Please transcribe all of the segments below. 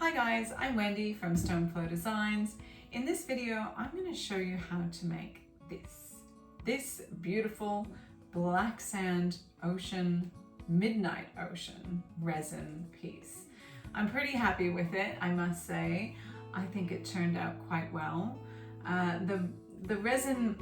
Hi guys, I'm Wendy from Stoneflow Designs. In this video, I'm going to show you how to make this beautiful black sand ocean, midnight ocean resin piece. I'm pretty happy with it, I must say. I think it turned out quite well. The resin,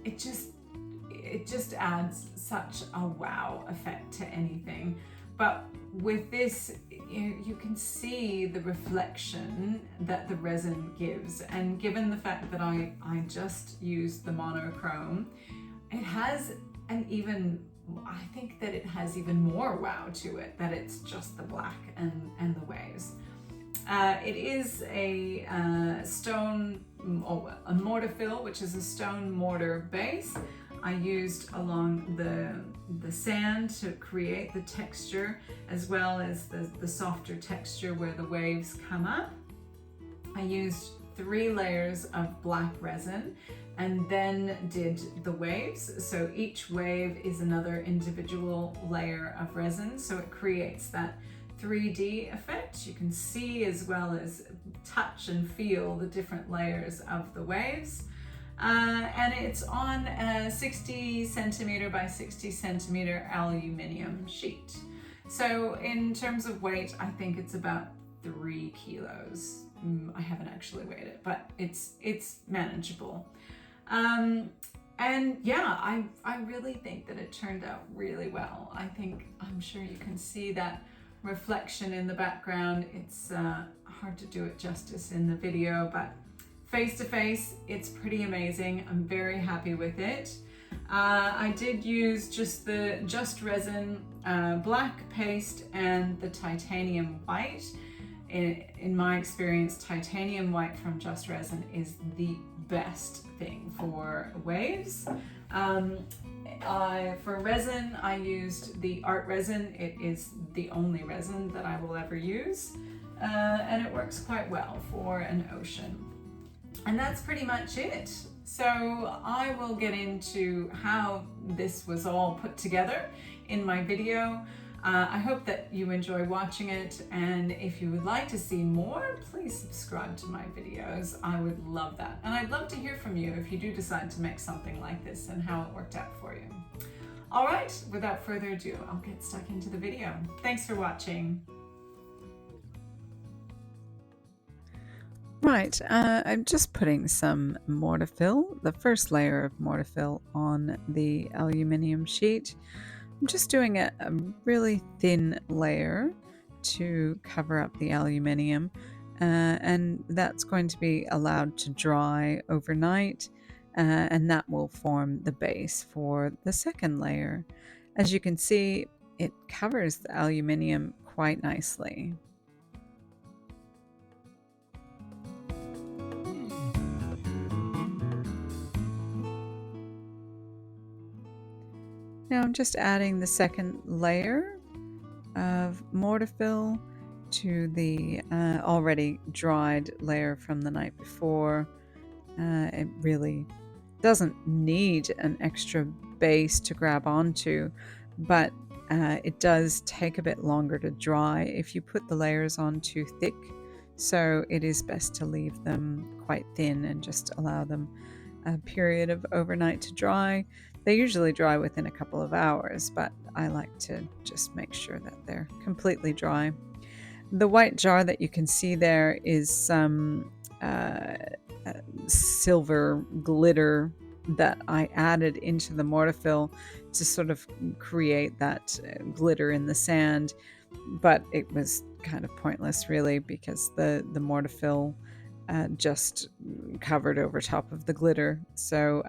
it just adds such a wow effect to anything. But with this, you can see the reflection that the resin gives. And given the fact that I just used the monochrome, it has I think that it has even more wow to it, that it's just the black and the waves. It is a stone, a Mortafil, which is a stone mortar base. I used along the sand to create the texture, as well as the softer texture where the waves come up. I used 3 layers of black resin and then did the waves. So each wave is another individual layer of resin, so it creates that 3D effect. You can see as well as touch and feel the different layers of the waves. And it's on a 60 centimeter by 60 centimeter aluminium sheet. So in terms of weight, I think it's about 3 kilos. I haven't actually weighed it, but it's manageable. And yeah, I really think that it turned out really well. I'm sure you can see that reflection in the background. It's hard to do it justice in the video, but face to face, it's pretty amazing. I'm very happy with it. I did use just resin, black paste, and the titanium white. In my experience, titanium white from Just Resin is the best thing for waves. For resin, I used the art resin. It is the only resin that I will ever use, and it works quite well for an ocean. And that's pretty much it. So I will get into how this was all put together in my video. I hope that you enjoy watching it, and if you would like to see more, please subscribe to my videos. I would love that. And I'd love to hear from you if you do decide to make something like this and how it worked out for you. All right, without further ado, I'll get stuck into the video. Thanks for watching. Right, I'm just putting some Mortafil, the first layer of Mortafil, on the aluminium sheet. I'm just doing a really thin layer to cover up the aluminium, and that's going to be allowed to dry overnight, and that will form the base for the second layer. As you can see, it covers the aluminium quite nicely. Now I'm just adding the second layer of Mortafil to the already dried layer from the night before. It really doesn't need an extra base to grab onto, but it does take a bit longer to dry if you put the layers on too thick. So it is best to leave them quite thin and just allow them a period of overnight to dry. They usually dry within a couple of hours, but I like to just make sure that they're completely dry. The white jar that you can see there is some silver glitter that I added into the Mortafil to sort of create that glitter in the sand, but it was kind of pointless really, because the Mortafil just covered over top of the glitter. So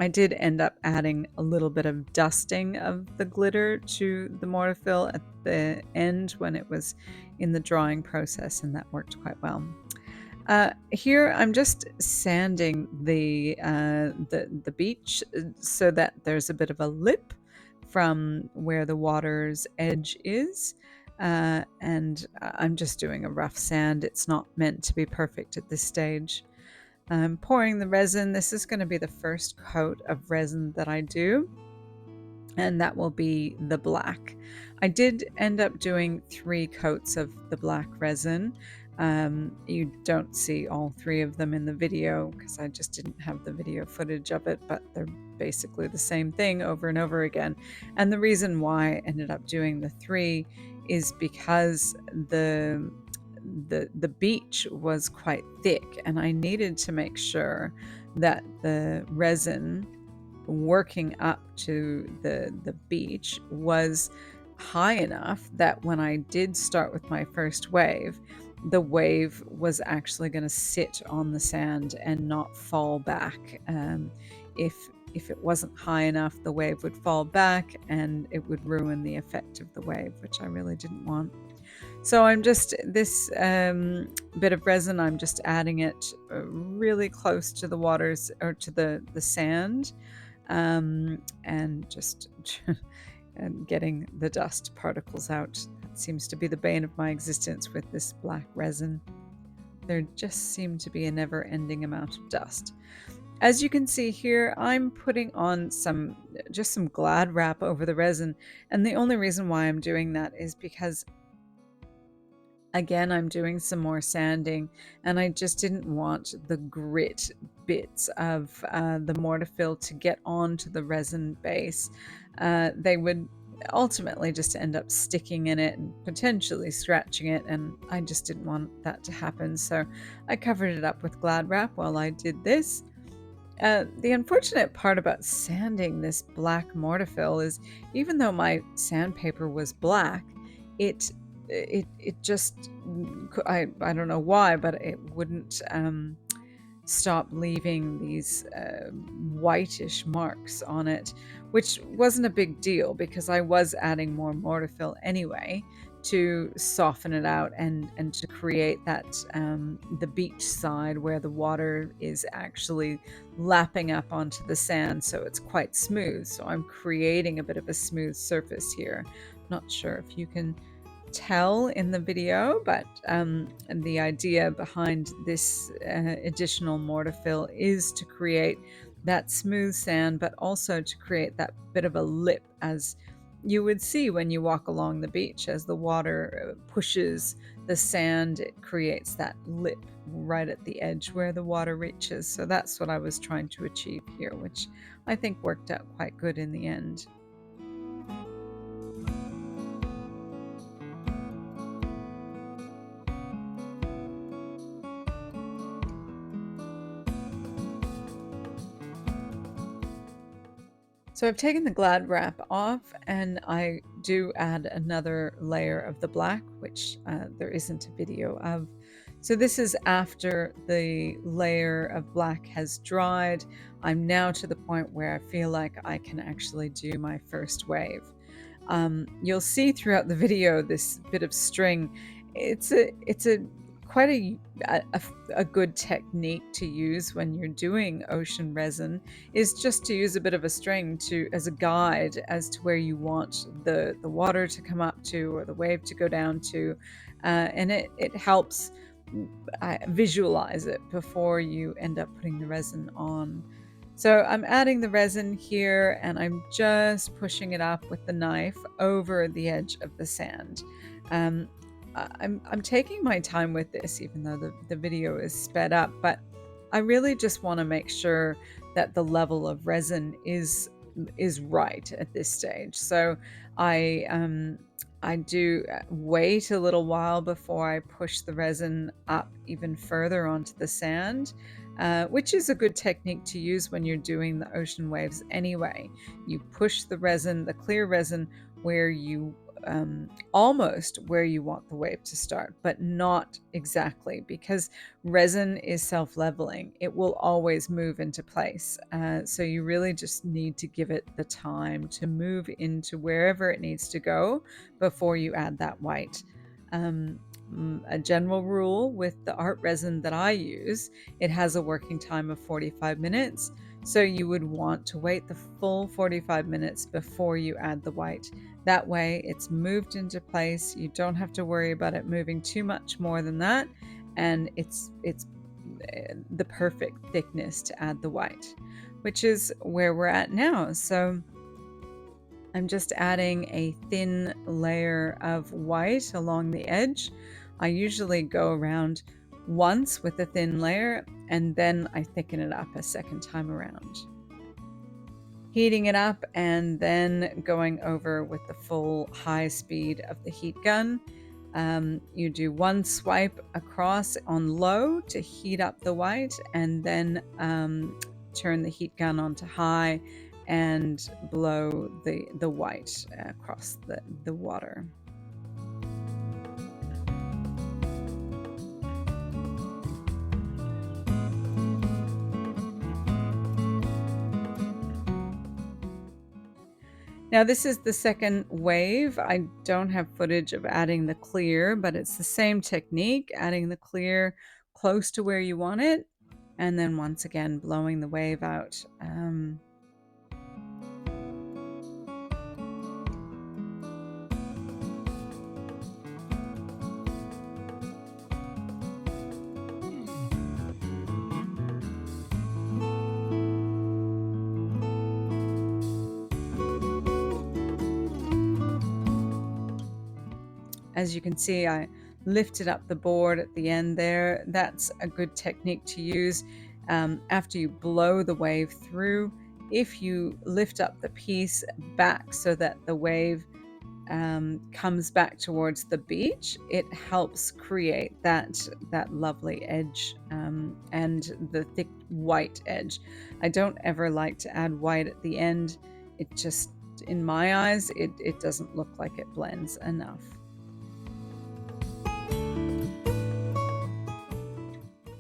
I did end up adding a little bit of dusting of the glitter to the Mortafil at the end when it was in the drying process, and that worked quite well. Here I'm just sanding the beach so that there's a bit of a lip from where the water's edge is. And I'm just doing a rough sand. It's not meant to be perfect at this stage. I'm pouring the resin. This is going to be the first coat of resin that I do. and that will be the black. I did end up doing 3 coats of the black resin. You don't see all 3 of them in the video because I just didn't have the video footage of it, but they're basically the same thing over and over again. And the reason why I ended up doing the 3 is because the beach was quite thick, and I needed to make sure that the resin working up to the beach was high enough that when I did start with my first wave, the wave was actually going to sit on the sand and not fall back. If if it wasn't high enough, the wave would fall back and it would ruin the effect of the wave, which I really didn't want. So I'm just this bit of resin. I'm just adding it really close to the waters or to the sand, and just and getting the dust particles out. That seems to be the bane of my existence with this black resin. There just seemed to be a never-ending amount of dust. As you can see here, I'm putting on just some Glad wrap over the resin, and the only reason why I'm doing that is because, again, I'm doing some more sanding, and I just didn't want the grit bits of the Mortafil to get onto the resin base. They would ultimately just end up sticking in it and potentially scratching it, and I just didn't want that to happen. So I covered it up with Glad wrap while I did this. The unfortunate part about sanding this black Mortafil is, even though my sandpaper was black, it it just, I don't know why, but it wouldn't stop leaving these whitish marks on it, which wasn't a big deal because I was adding more Mortafil anyway to soften it out and to create that the beach side where the water is actually lapping up onto the sand, so it's quite smooth. So I'm creating a bit of a smooth surface here. Not sure if you can tell in the video, but the idea behind this additional Mortafil is to create that smooth sand, but also to create that bit of a lip, as you would see when you walk along the beach. As the water pushes the sand, it creates that lip right at the edge where the water reaches. So that's what I was trying to achieve here, which I think worked out quite good in the end. So I've taken the Glad wrap off, and I do add another layer of the black, which there isn't a video of. So this is after the layer of black has dried. I'm now to the point where I feel like I can actually do my first wave. You'll see throughout the video this bit of string. It's a quite a good technique to use when you're doing ocean resin, is just to use a bit of a string as a guide as to where you want the water to come up to or the wave to go down to, and it helps visualize it before you end up putting the resin on. So I'm adding the resin here, and I'm just pushing it up with the knife over the edge of the sand. I'm taking my time with this, even though the video is sped up, but I really just want to make sure that the level of resin is right at this stage. So I do wait a little while before I push the resin up even further onto the sand, which is a good technique to use when you're doing the ocean waves anyway. You push the resin, the clear resin, where you almost where you want the wave to start, but not exactly, because resin is self-leveling. It will always move into place. So you really just need to give it the time to move into wherever it needs to go before you add that white. A general rule with the art resin that I use, it has a working time of 45 minutes. So you would want to wait the full 45 minutes before you add the white. That way it's moved into place. You don't have to worry about it moving too much more than that. And it's the perfect thickness to add the white, which is where we're at now. So I'm just adding a thin layer of white along the edge. I usually go around once with a thin layer and then I thicken it up a second time around. Heating it up and then going over with the full high speed of the heat gun. You do one swipe across on low to heat up the white and then turn the heat gun onto high and blow the white across the water. Now this is the second wave. I don't have footage of adding the clear, but it's the same technique, adding the clear close to where you want it, and then once again blowing the wave out. As you can see, I lifted up the board at the end there. That's a good technique to use after you blow the wave through. If you lift up the piece back so that the wave comes back towards the beach, it helps create that lovely edge and the thick white edge. I don't ever like to add white at the end. It just, in my eyes, it doesn't look like it blends enough.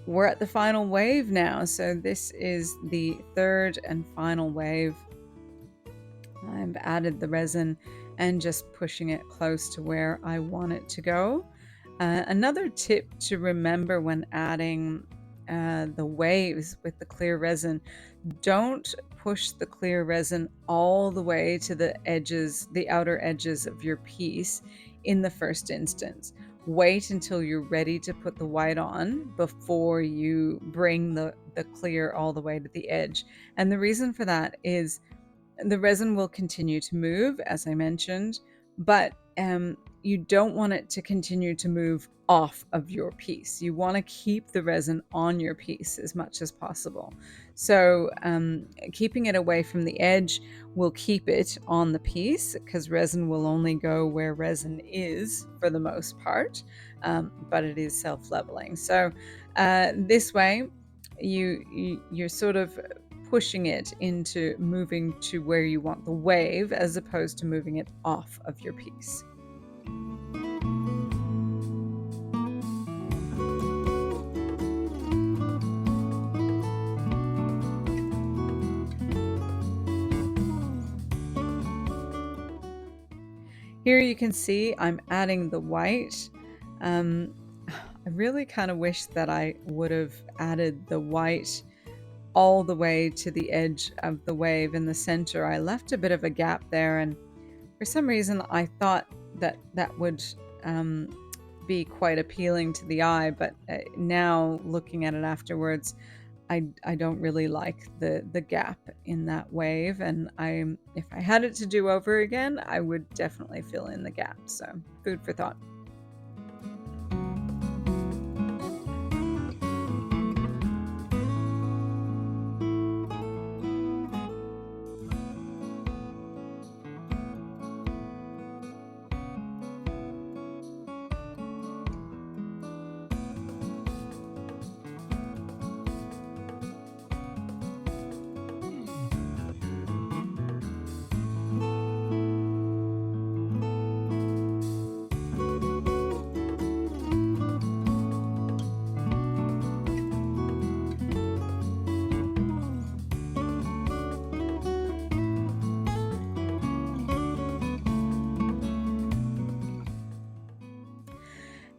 We're at the final wave now, so this is the third and final wave. I've added the resin and just pushing it close to where I want it to go. Another tip to remember when adding the waves with the clear resin, don't push the clear resin all the way to the edges, the outer edges of your piece in the first instance. Wait until you're ready to put the white on before you bring the clear all the way to the edge. And the reason for that is the resin will continue to move, as I mentioned, but you don't want it to continue to move off of your piece. You want to keep the resin on your piece as much as possible. So keeping it away from the edge will keep it on the piece because resin will only go where resin is for the most part, but it is self-leveling. So this way, you're sort of pushing it into moving to where you want the wave as opposed to moving it off of your piece. Here you can see I'm adding the white. I really kind of wish that I would have added the white all the way to the edge of the wave in the center. I left a bit of a gap there, and for some reason I thought that that would be quite appealing to the eye, but now looking at it afterwards, I don't really like the gap in that wave, and if I had it to do over again, I would definitely fill in the gap. So food for thought.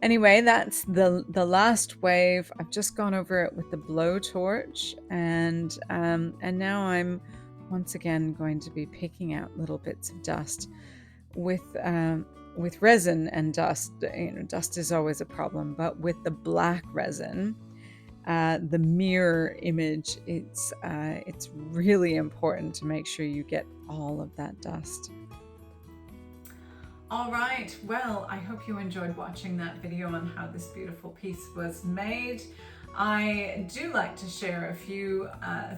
Anyway, that's the last wave. I've just gone over it with the blowtorch, and now I'm once again going to be picking out little bits of dust with resin and dust. You know, dust is always a problem, but with the black resin, the mirror image, it's really important to make sure you get all of that dust. All right, well, I hope you enjoyed watching that video on how this beautiful piece was made. I do like to share a few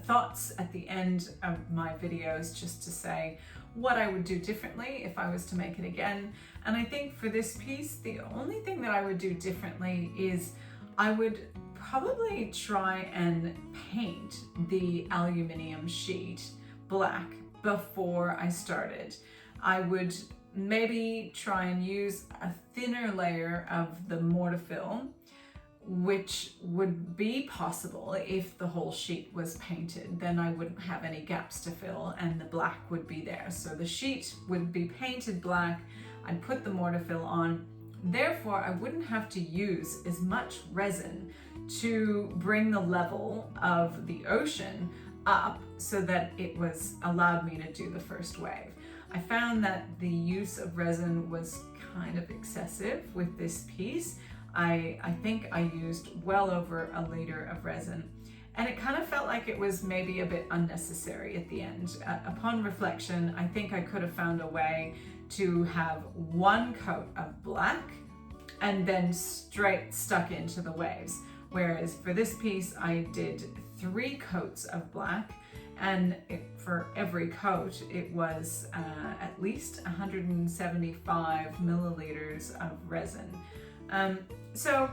thoughts at the end of my videos just to say what I would do differently if I was to make it again. And I think for this piece, the only thing that I would do differently is I would probably try and paint the aluminium sheet black before I started. I would maybe try and use a thinner layer of the Mortafil, which would be possible if the whole sheet was painted. Then I wouldn't have any gaps to fill and the black would be there. So the sheet would be painted black. I'd put the Mortafil on. Therefore, I wouldn't have to use as much resin to bring the level of the ocean up so that it was allowed me to do the first wave. I found that the use of resin was kind of excessive with this piece. I think I used well over a liter of resin, and it kind of felt like it was maybe a bit unnecessary at the end. Upon reflection, I think I could have found a way to have one coat of black and then straight stuck into the waves. Whereas for this piece, I did 3 coats of black, and for every coat, it was at least 175 milliliters of resin. So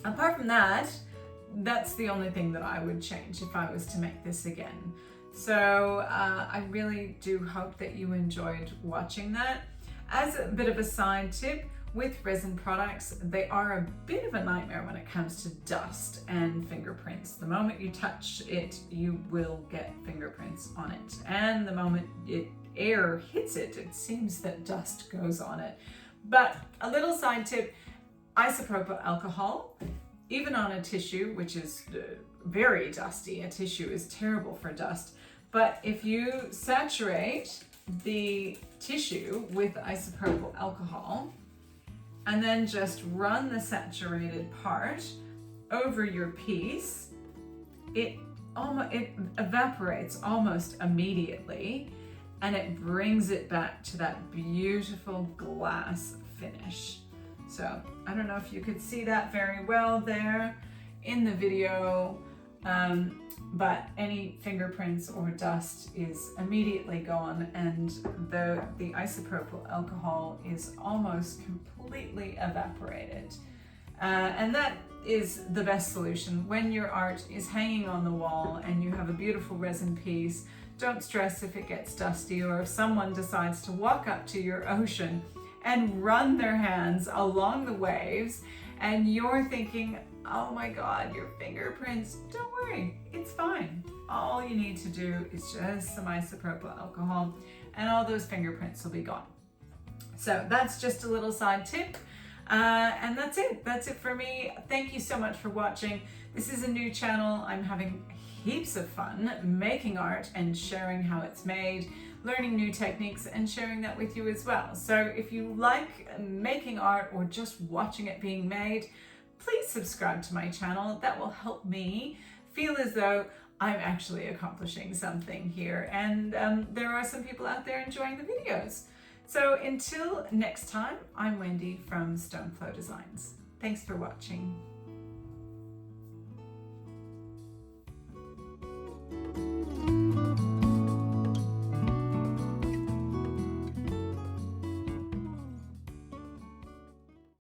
apart from that, that's the only thing that I would change if I was to make this again. So I really do hope that you enjoyed watching that. As a bit of a side tip, with resin products, they are a bit of a nightmare when it comes to dust and fingerprints. The moment you touch it, you will get fingerprints on it. And the moment air hits it, it seems that dust goes on it. But a little side tip, isopropyl alcohol, even on a tissue, which is very dusty, a tissue is terrible for dust, but if you saturate the tissue with isopropyl alcohol and then just run the saturated part over your piece, it evaporates almost immediately, and it brings it back to that beautiful glass finish. So I don't know if you could see that very well there in the video, but any fingerprints or dust is immediately gone, and the isopropyl alcohol is almost completely evaporated. And that is the best solution. When your art is hanging on the wall and you have a beautiful resin piece, don't stress if it gets dusty or if someone decides to walk up to your ocean and run their hands along the waves and you're thinking, oh my God, your fingerprints. Don't worry, it's fine. All you need to do is just some isopropyl alcohol and all those fingerprints will be gone. So that's just a little side tip. And that's it. That's it for me. Thank you so much for watching. This is a new channel. I'm having heaps of fun making art and sharing how it's made, learning new techniques and sharing that with you as well. So if you like making art or just watching it being made, please subscribe to my channel. That will help me feel as though I'm actually accomplishing something here, and there are some people out there enjoying the videos. So until next time, I'm Wendy from Stoneflow Designs. Thanks for watching.